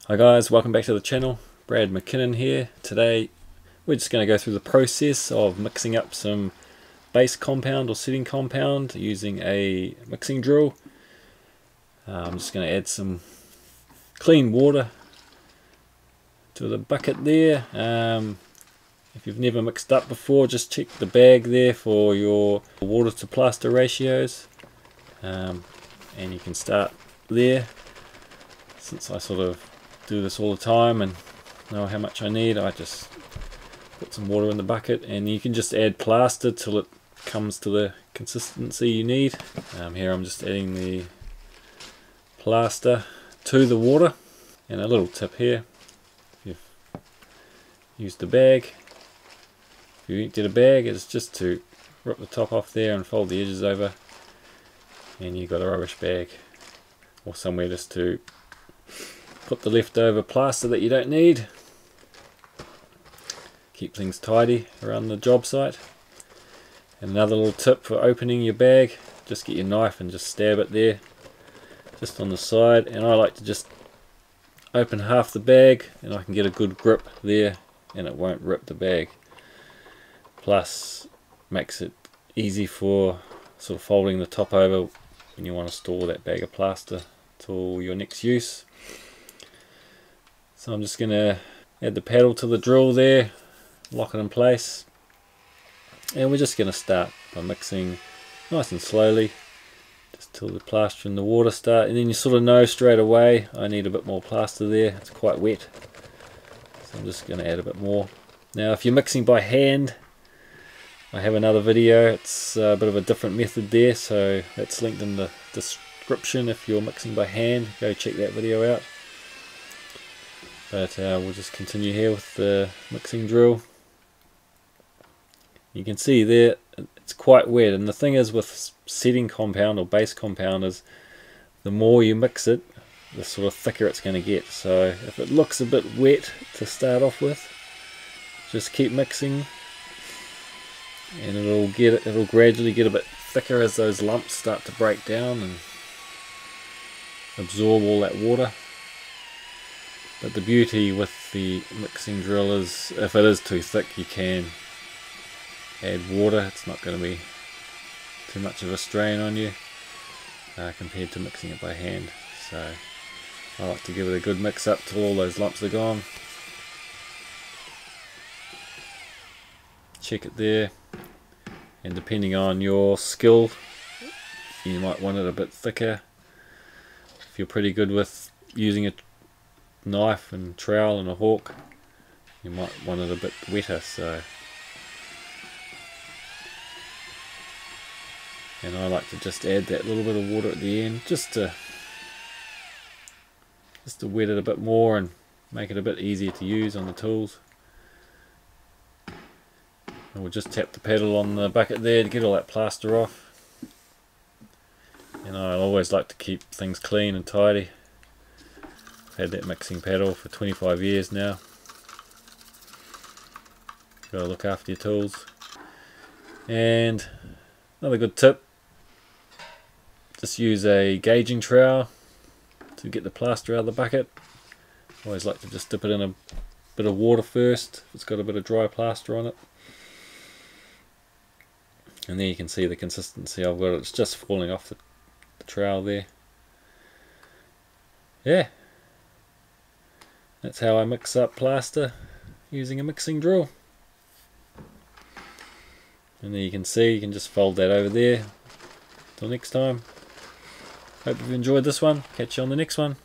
Hi guys, welcome back to the channel. bradamckinnon here. Today we're just going to go through the process of mixing up some base compound or setting compound using a mixing drill. I'm just going to add some clean water to the bucket there. If you've never mixed up before, just check the bag there for your water to plaster ratios, and you can start there. Since I sort of do this all the time and know how much I need, I just put some water in the bucket, and you can just add plaster till it comes to the consistency you need. Here I'm just adding the plaster to the water. And a little tip here, if you've used the bag, if you empty the bag, it's just to rip the top off there and fold the edges over, and you've got a rubbish bag or somewhere just to put the leftover plaster that you don't need. Keep things tidy around the job site. And another little tip for opening your bag, just get your knife and just stab it there, just on the side. And I like to just open half the bag, and I can get a good grip there, and it won't rip the bag. Plus, makes it easy for sort of folding the top over when you want to store that bag of plaster till your next use. So I'm just going to add the paddle to the drill there, lock it in place, and we're just going to start by mixing nice and slowly just till the plaster and the water start, and then you sort of know straight away I need a bit more plaster there, it's quite wet, so I'm just going to add a bit more. Now if you're mixing by hand, I have another video, it's a bit of a different method there, so that's linked in the description. If you're mixing by hand, go check that video out. But we'll just continue here with the mixing drill. You can see there it's quite wet, and the thing is with setting compound or base compound is the more you mix it, the sort of thicker it's going to get. So if it looks a bit wet to start off with, just keep mixing, and it'll gradually get a bit thicker as those lumps start to break down and absorb all that water. But the beauty with the mixing drill is if it is too thick, you can add water. It's not going to be too much of a strain on you compared to mixing it by hand. So I like to give it a good mix up till all those lumps are gone. Check it there, and depending on your skill, you might want it a bit thicker. If you're pretty good with using a knife and trowel and a hawk, you might want it a bit wetter. So, and I like to just add that little bit of water at the end just to wet it a bit more and make it a bit easier to use on the tools. And we'll just tap the paddle on the bucket there to get all that plaster off. And I always like to keep things clean and tidy. I've had that mixing paddle for 25 years now. Gotta look after your tools. And another good tip, just use a gauging trowel to get the plaster out of the bucket. I always like to just dip it in a bit of water first if it's got a bit of dry plaster on it. And there you can see the consistency I've got. It's just falling off the trowel there. Yeah, that's how I mix up plaster using a mixing drill. And there you can see, you can just fold that over there. Till next time. Hope you've enjoyed this one. Catch you on the next one.